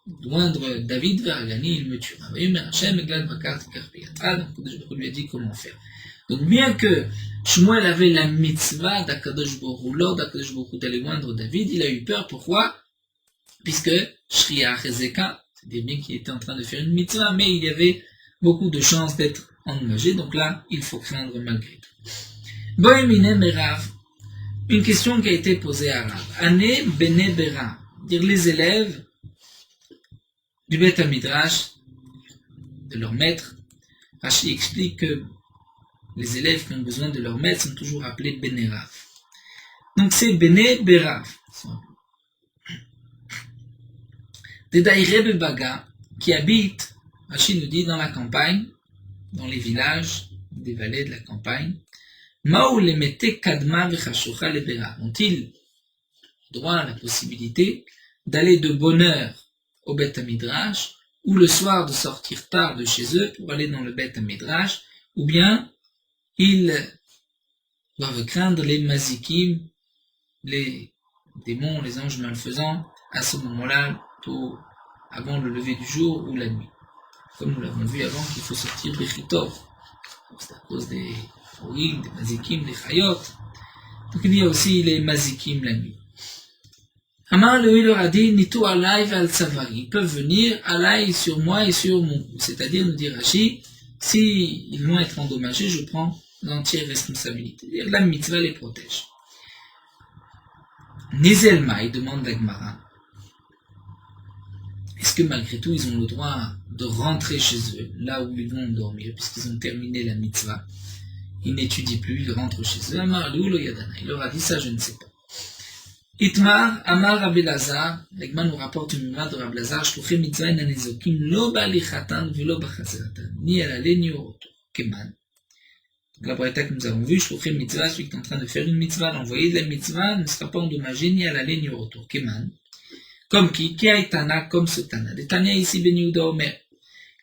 d'oindre David vers Agani, il me tuera. Donc, Akadosh Baruch Hu lui a dit comment faire. Donc, bien que Shmuel avait la mitzvah d'Akadosh Baruch Hu, lors d'Akadosh Baruch Hu d'aller oindre David, il a eu peur. Pourquoi? Puisque Shriya Hezeka, c'était bien qu'il était en train de faire une mitzvah, mais il y avait beaucoup de chances d'être endommagé, donc là, il faut craindre malgré tout. Bohémine Merav, une question qui a été posée à Rav. Ané Bene Bera, dire les élèves du Beth Midrash, de leur maître. Rashi explique que les élèves qui ont besoin de leur maître sont toujours appelés Bene Rav. Donc c'est Bene Berav. Des Daïre Baga qui habitent, Rashi nous dit, dans la campagne, dans les villages, des vallées de la campagne. Ma'ou le mette kadma v'chashucha le bera. Ont-ils droit à la possibilité d'aller de bonne heure au Beth Midrash, ou le soir de sortir tard de chez eux pour aller dans le Beth Midrash, ou bien ils doivent craindre les mazikim, les démons, les anges malfaisants, à ce moment-là, avant le lever du jour ou la nuit. Comme nous l'avons vu avant qu'il faut sortir des chitov. C'est à cause des Orim, des mazikim, des chayot. Donc il y a aussi les mazikim la nuit. Amar lui leur a dit, Nitu alay val tsavari. Ils peuvent venir alay sur moi et sur mon cou. C'est-à-dire, nous dit Rashi, si ils vont être endommagés, je prends l'entière responsabilité. C'est-à-dire, la mitzvah les protège. Nizelma, il demande d'Agmara. Est-ce que malgré tout, ils ont le droit de rentrer chez eux, là où ils vont dormir, puisqu'ils ont terminé la mitzvah? Ils n'étudient plus, ils rentrent chez eux. Amar Liu lo yadana. Il leur a dit ça, je ne sais pas. Itmar, Amar Rabbi Lazar, l'Egman nous rapporte une mémoire de Rabbi Lazar, Shluchei mitzvah nanezokim lo balichatan velo bachazeratan, ni à l'aller ni au retour. Keman. Donc la braïta que nous avons vue, Shluchei mitzvah, celui qui est en train de faire une mitzvah, l'envoyé de la mitzvah ne sera pas endommagé ni à l'aller ni au retour. Keman. Comme qui? Keaitana, comme ce Tana. Des Tania ici, Ben Yehuda Omer.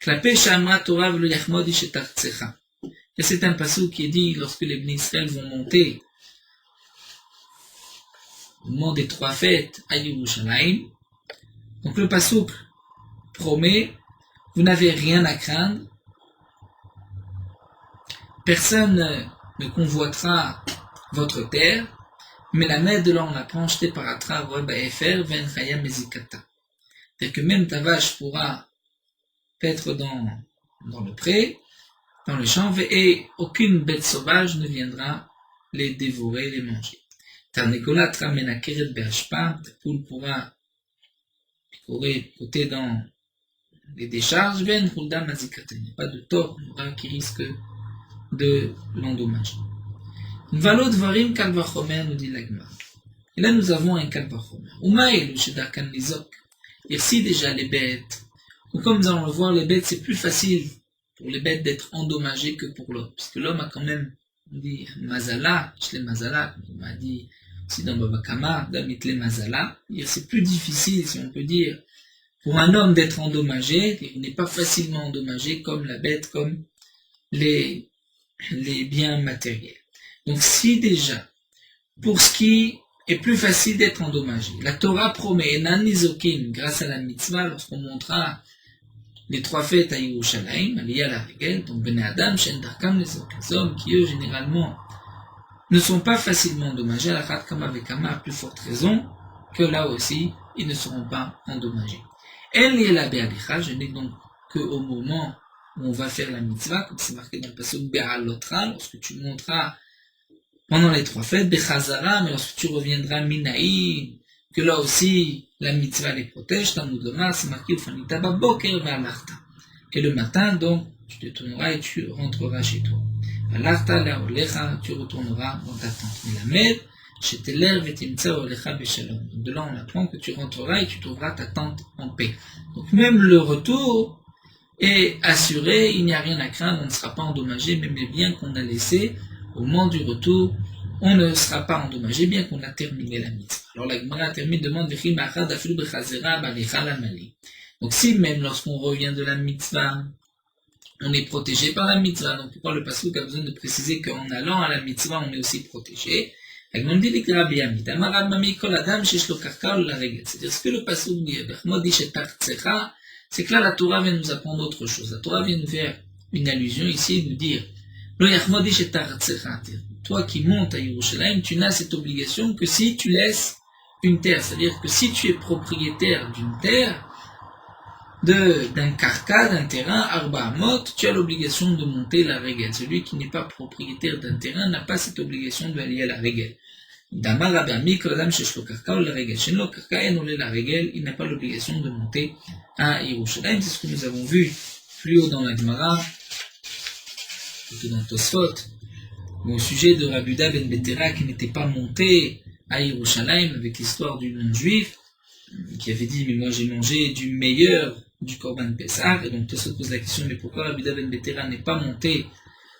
Klape Shamra Torah velo yachmod ish et artsecha. Et c'est un passage qui est dit lorsque les Bnei Israël vont monter au moment des trois fêtes à Yerushalayim. Donc le passouk promet, vous n'avez rien à craindre, personne ne convoitera votre terre, mais la mer de l'or on apprend jeté par Atra, Baefer, Ven Chaya Mezikata. C'est-à-dire que même ta vache pourra être dans le pré, dans le champ, et aucune bête sauvage ne viendra les dévorer, les manger. Tarnekola tramena keret be'ashpa, ta poule pourra picorer, côté dans les décharges, ven hulda mazikata. Il n'y a pas de tort qui risque de l'endommager. Valo dvarim kalvachomer, nous dit l'agma. Et là nous avons un kalvachomer. Umaïl ou shedakan lizok. Et si déjà les bêtes, ou comme nous allons le voir, les bêtes c'est plus facile pour les bêtes d'être endommagées que pour l'homme. Parce que l'homme a quand même, on dit, mazala, chle mazala, il m'a dit, aussi dans Baba Kama, d'amitle mazala. C'est plus difficile, si on peut dire, pour un homme d'être endommagé, il n'est pas facilement endommagé comme la bête, comme les biens matériels. Donc si déjà, pour ce qui est plus facile d'être endommagé, la Torah promet, Enan nizokin, grâce à la mitzvah, lorsqu'on montrera les trois fêtes à Yerushalayim, Aliyah la Regel, donc Bnei Adam, Shen Darkam, les hommes qui eux généralement ne sont pas facilement endommagés, la Khat Kama Vekama a plus forte raison que là aussi ils ne seront pas endommagés. En Liela Be'alicha, je n'ai donc qu'au moment où on va faire la mitzvah, comme c'est marqué dans le passage Be'alotra, lorsque tu monteras pendant les trois fêtes, Bechazara, mais lorsque tu reviendras Minaï, que là aussi la mitzvah les protège, Talmud Lomar, c'est marqué Ufanita Baboker Ve'alarta. Et le matin, donc, tu te tourneras et tu rentreras chez toi. Alarta la Olecha, tu retourneras dans ta tente. Mais la med, chez Teler Vetimtsa Olecha Beshalom. De là, on apprend que tu rentreras et tu trouveras ta tente en paix. Donc, même le retour est assuré, il n'y a rien à craindre, on ne sera pas endommagé, même les biens qu'on a laissés, au moment du retour, on ne sera pas endommagé, bien qu'on a terminé la mitzvah. Alors la Gemara termine, demande donc si même lorsqu'on revient de la mitzvah, on est protégé par la mitzvah. Donc pourquoi le pasuk a besoin de préciser qu'en allant à la mitzvah, on est aussi protégé? C'est-à-dire ce que le pasuk dit, c'est que là la Torah vient nous apprendre autre chose. La Torah vient nous faire une allusion ici et nous dire toi qui montes à Yerushalayim, tu n'as cette obligation que si tu laisses une terre. C'est-à-dire que si tu es propriétaire d'une terre, d'un carca, d'un terrain, Arba Amot, tu as l'obligation de monter la règle. Celui qui n'est pas propriétaire d'un terrain n'a pas cette obligation d'aller à la règle. Il n'a pas l'obligation de monter à Yerushalayim. C'est ce que nous avons vu plus haut dans la Gemara, plutôt dans Tosfot, au sujet de Rabbi Yehuda ben Betera qui n'était pas monté à Yerushalayim avec l'histoire du non-juif qui avait dit mais moi j'ai mangé du meilleur du Korban Pessah, et donc Tosfot pose la question mais pourquoi Rabbi Yehuda ben Betera n'est pas monté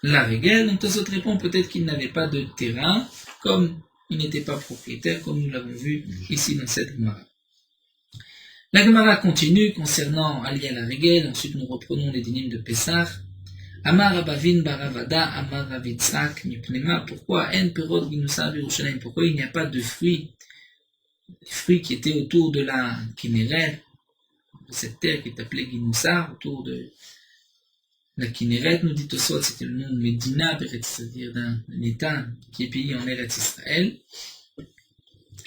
la règle? Donc Tosfot répond peut-être qu'il n'avait pas de terrain, comme il n'était pas propriétaire, comme nous l'avons vu ici dans cette Gemara. La Gemara continue concernant allié à la règle. Ensuite nous reprenons les dynimes de Pessah. Amar Abavin Baravada Amar Ravitzak Mipnema. Pourquoi En Perod Ginusa Yerushalayim? Pourquoi il n'y a pas de fruits, les fruits qui étaient autour de la Kinneret, de cette terre qui est appelée Ginusa, autour de la Kinneret, nous dit Tosfot, c'était le nom de Medina, c'est-à-dire d'un état qui est pays en Eretz Israël.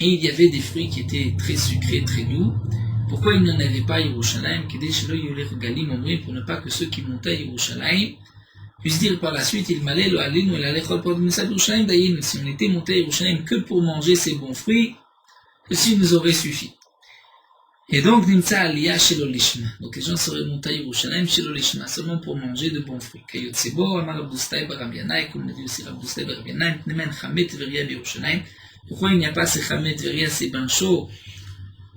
Et il y avait des fruits qui étaient très sucrés, très doux. Pourquoi il n'en avait pas à Yerushalayim? Pour ne pas que ceux qui montaient à Yerushalayim puissent dire par la suite, il m'allait le alinu el alechol pod Ginusa Yerushalayim dayin. Si on était monté à Yerushalayim que pour manger ces bons fruits, ceci nous aurait suffi. Et donc, Nimtsa Aliyah Shelo Lishma. Donc, les gens seraient montés à Yerushalayim Shelo Lishma, seulement pour manger de bons fruits. Kayotsebo, Amar Abdustai Barabiana, comme le dit aussi Abdustai Barabiana, Nemen Chamet Veria Yerushalayim. Pourquoi il n'y a pas ces Chamet Veria, ces bains chauds,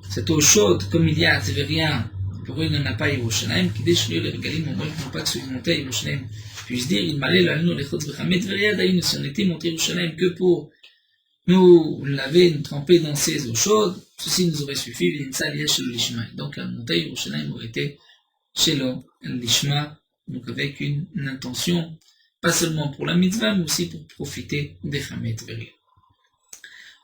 cette eau chaude, comme il y a à Tveria? Pourquoi il n'y en a pas à Yerushalayim? Qui déchire les regalim, au moins qu'il ne faut pas que ceux qui montaient à Yerushalayim puissent dire, il m'allait l'alno lechot Chamet Veria daïn. Si on était monté à Yerushalayim que pour nous laver, nous tremper dans ces eaux chaudes, ceci nous aurait suffi. Donc la montée à Yerushalayim aurait été Shelo Lishma, donc avec une intention, pas seulement pour la mitzvah, mais aussi pour profiter des Chamet Veria.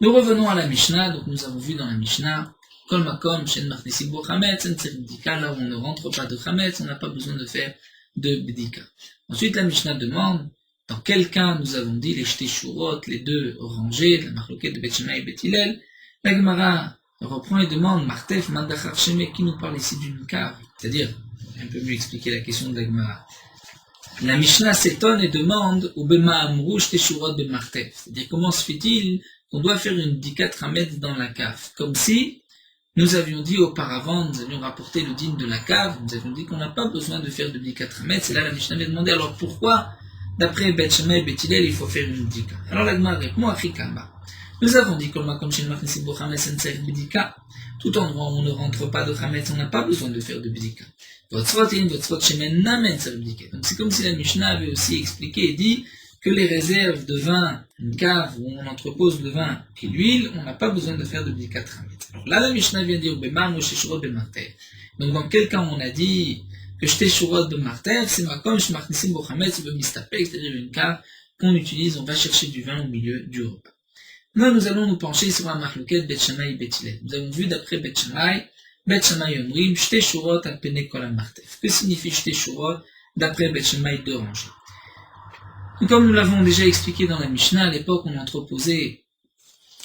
Nous revenons à la Mishnah. Donc nous avons vu dans la Mishnah, Kol Makom Shen Machnisim Bo Chametz, là où on ne rentre pas de Chametz, on n'a pas besoin de faire de Bdika. Ensuite la Mishnah demande, dans quel cas nous avons dit les Shte Shurot, les deux rangées, la Marloquette de Bet Shammai et Bet Hillel? La Gemara reprend et demande, Martef Mandachar Sheme, qui nous parle ici d'une cave? C'est-à-dire, un peu mieux expliquer la question de la Gemara. La Mishnah s'étonne et demande, ou Bema Amrou Shte Shurot de Martef. C'est-à-dire, comment se fait-il qu'on doit faire une Bdika Chametz dans la cave? Comme si nous avions dit auparavant, nous avions rapporté le dîme de la cave, nous avions dit qu'on n'a pas besoin de faire de Bdika Chametz, et là la Mishnah m'a demandé, alors pourquoi d'après Bet Shammai et Bet Hillel, il faut faire une bdika? Alors la Gemara répond à Chikamba. Nous avons dit Kol Makom Shen Machnisim Bo Chametz en Tzarich bdika. Tout endroit où on ne rentre pas de Chametz, on n'a pas besoin de faire de bdika. Votre Shemen Namen Tzarich bdika. Donc c'est comme si la Mishnah avait aussi expliqué et dit que les réserves de vin, une cave où on entrepose le vin et l'huile, on n'a pas besoin de faire de bdika Chametz. Alors là la Mishnah vient dire Bema Moshe Shurot Bemarter. Donc dans quel cas on a dit que Shte Shurot de Marter, c'est Makom Shmachnisim Bo Chametz Bemistapek, c'est-à-dire une cave qu'on utilise, on va chercher du vin au milieu du repas. Maintenant, nous allons nous pencher sur la Marloquette Bet Shammai et Bet Hillel. Nous avons vu d'après Bet Shammai Omrim, Shte Shurot al Pene Kol HaMartef. Que signifie Shte Shurot d'après Bet Shammai, deux rangées? Comme nous l'avons déjà expliqué dans la Mishnah, à l'époque, on entreposait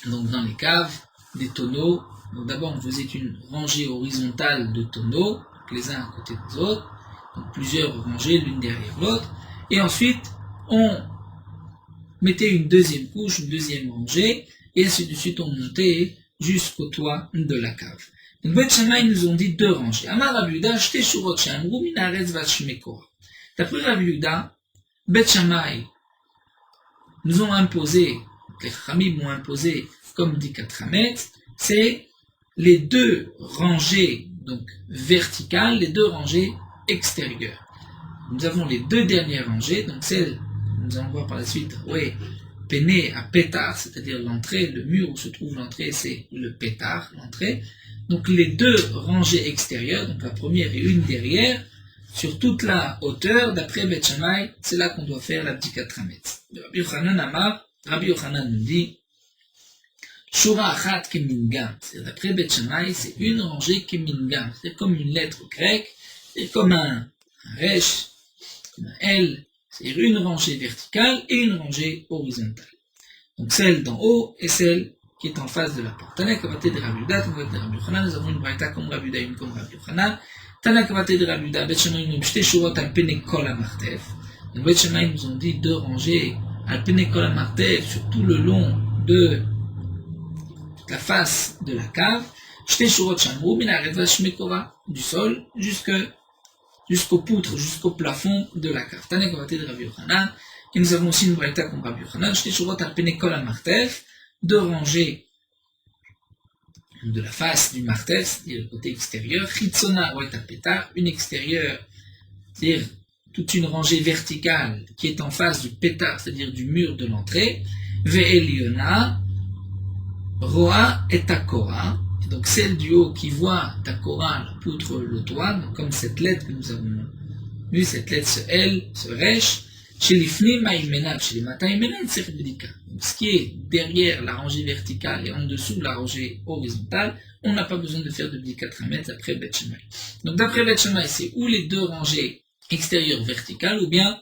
donc dans les caves des tonneaux. Donc d'abord, on faisait une rangée horizontale de tonneaux, les uns à côté des autres, donc plusieurs rangées l'une derrière l'autre, et ensuite on mettait une deuxième couche, une deuxième rangée, et ainsi de suite on montait jusqu'au toit de la cave. Donc Bet Shammai nous ont dit deux rangées. Amar Rabbi Yehuda, Shte Shurot she'amru min haaretz v'ad Shmei Korah. D'après Rabbi Yehuda, Bet Shammai nous ont imposé, les Chachamim m'ont imposé comme dit Chametz, c'est les deux rangées donc verticales, les deux rangées extérieures. Nous avons les deux dernières rangées, donc celle, nous allons voir par la suite, Péné à pétard, c'est-à-dire l'entrée, le mur où se trouve l'entrée, c'est le pétard, l'entrée. Donc les deux rangées extérieures, donc la première et une derrière, sur toute la hauteur, d'après Beth Shammai, c'est là qu'on doit faire la Bdikat Hametz. Rabbi Yochanan Amar, Rabbi Yochanan nous dit, Shura Achat Kemingam, c'est-à-dire d'après Beth Shammai, c'est une rangée Kemingam, c'est comme une lettre grecque, c'est comme un resh, comme un L, c'est-à-dire une rangée verticale et une rangée horizontale. Donc celle d'en haut et celle qui est en face de la porte. Tana Kavate de Rabbi Yuda, Tana de Rabbi Yochanan, nous avons une braïta comme Rabbi Yuda, une comme Rabbi Yochanan. Tana Kavate de Rabbi Yuda, Beth Shammai nous Shte Shurot al Pene Kol HaMartef. Donc Beth Shammai nous ont dit deux rangées al Pene Kol HaMartef sur tout le long de la face de la cave. Shte Shurot Shamru, Minarev Shmekora, du sol jusqu'aux poutres, jusqu'au plafond de la cave. Tana Kavate de Rabbi Yochanan. Et nous avons aussi une braïta comme Rabbi Yochanan, Shte Shurot al Pene Kol HaMartef, deux rangées de la face du martef, c'est-à-dire le côté extérieur, Chitzona Roet al-Pétar, une extérieure, c'est-à-dire toute une rangée verticale qui est en face du pétar, c'est-à-dire du mur de l'entrée, Ve'eliona, Roa et Takora, donc celle du haut qui voit Takora, la poutre, le toit, donc comme cette lettre que nous avons vue, cette lettre, ce L, ce Resh, chez les Fnim Aïmenab, chez les Mataïmenab, c'est Rebedika. Donc ce qui est derrière la rangée verticale et en dessous de la rangée horizontale, on n'a pas besoin de faire de Bdikat Hametz après Beth Shammai. Donc d'après Beth Shammai, c'est ou les deux rangées extérieures verticales, ou bien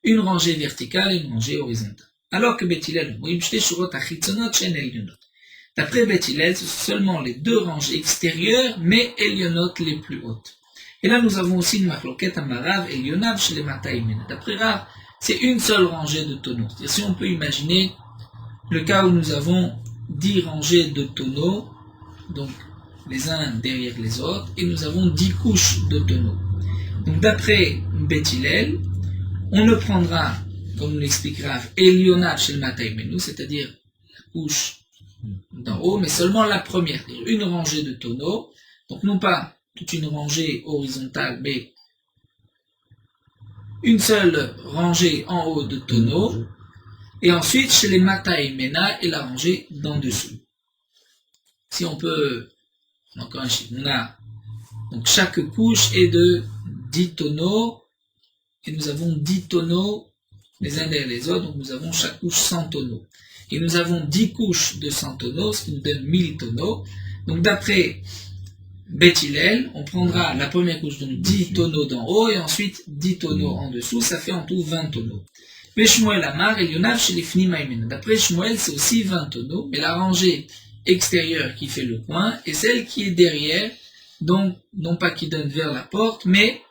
une rangée verticale et une rangée horizontale. Alors que Beth Hillel, d'après Beth Hillel, ce sont seulement les deux rangées extérieures, mais Elionot les plus hautes. Et là, nous avons aussi une machloket à Marav et Elionav chez les Mataïmen. D'après Rav, c'est une seule rangée de tonneaux. C'est-à-dire, si on peut imaginer le cas où nous avons 10 rangées de tonneaux, donc les uns derrière les autres, et nous avons 10 couches de tonneaux. Donc d'après Beth Hillel, on ne prendra, comme nous l'expliquera, Elionav chez le Mataïmenu, c'est-à-dire la couche d'en haut, mais seulement la première, c'est-à-dire une rangée de tonneaux, donc non pas toute une rangée horizontale, mais une seule rangée en haut de tonneaux, et ensuite chez les Mataïmena et la rangée d'en dessous. Si on peut, encore un chiffre, on a, donc chaque couche est de 10 tonneaux, et nous avons 10 tonneaux les uns derrière les autres, donc nous avons chaque couche 100 tonneaux. Et nous avons 10 couches de 100 tonneaux, ce qui nous donne 1000 tonneaux. Donc d'après Beth Hillel, on prendra la première couche de 10 tonneaux d'en haut et ensuite 10 tonneaux en dessous, ça fait en tout 20 tonneaux. Mais Shmuel Amar et Yonav chez les Fnim Aïmen. D'après Shmuel, c'est aussi 20 tonneaux, mais la rangée extérieure qui fait le coin et celle qui est derrière, donc non pas qui donne vers la porte, mais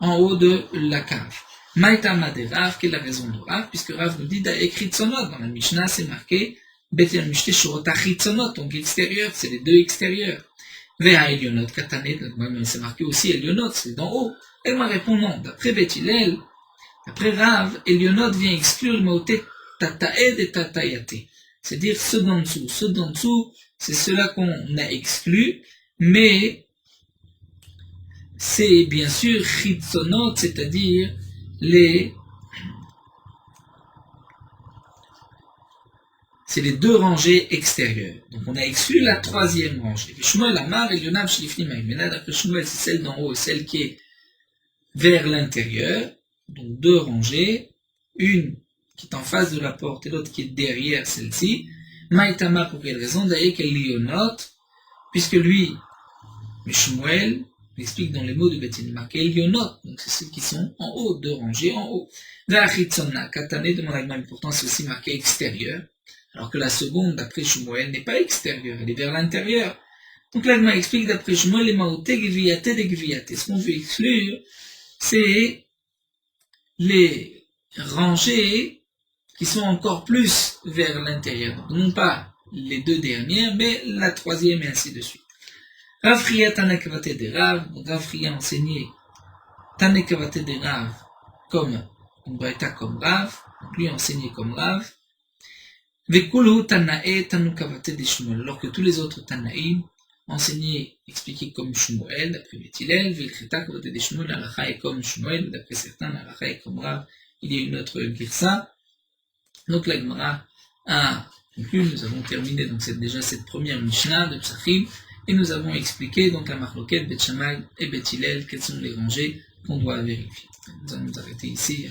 en haut de la cave. Maïtama de Rav, quelle est la raison de Rav, puisque Rav nous dit écrit sonot dans la Mishnah, c'est marqué Bet el Mishte Shurot Achitzonot, donc extérieur, c'est les deux extérieurs. Vea Elionot Katanet, c'est marqué aussi Elionot, c'est d'en haut. Elle m'a répondu non. D'après Beth Hillel, d'après Rav, Elionot vient exclure le mot Tataed et Tatayate. C'est-à-dire ceux d'en dessous. Ceux d'en dessous, c'est ceux-là qu'on a exclus, mais c'est bien sûr Chitzonot, c'est-à-dire c'est les deux rangées extérieures. Donc on a exclu la troisième rangée. Shmuel Amar et Yonav Shlifnim Aïmena, d'après Shmuel, c'est celle d'en haut et celle qui est vers l'intérieur. Donc deux rangées, une qui est en face de la porte et l'autre qui est derrière celle-ci. Maïtama, pour quelle raison? D'ailleurs qu'elle lionote, puisque lui, Shmuel, explique dans les mots de Beth Hillel, marqué Elionot, donc c'est ceux qui sont en haut, deux rangées en haut. Va'achitzona, Katane, demande à l'Allemagne, pourtant c'est aussi marqué extérieur, alors que la seconde, d'après Shmuel, n'est pas extérieure, elle est vers l'intérieur. Donc l'Allemagne explique, d'après Shmuel, les maote gviyate de gviyate. Ce qu'on veut exclure, c'est les rangées qui sont encore plus vers l'intérieur. Donc non pas les deux dernières, mais la troisième et ainsi de suite. Rav Friya Tanakavate de Rav, Rav Friya enseigné Tanakavate de Rav comme une braïta comme Rav, donc lui enseigné comme Rav. Vekulu Tanae Tanukavate de Shmuel, alors que tous les autres Tanaïm enseigné, expliqué comme Shmuel, d'après Beth Hillel, Velchita Kavate de Shmuel, l'alacha est comme Shmuel, d'après certains, l'alacha est comme Rav. Il y a une autre girsa. Donc la Gemara a conclu, nous avons terminé donc déjà cette première Mishnah de Psachim. Et nous avons expliqué donc la marloquette Beth Shammai et Beth Hillel, quelles sont les rangées qu'on doit vérifier. Nous allons nous arrêter ici.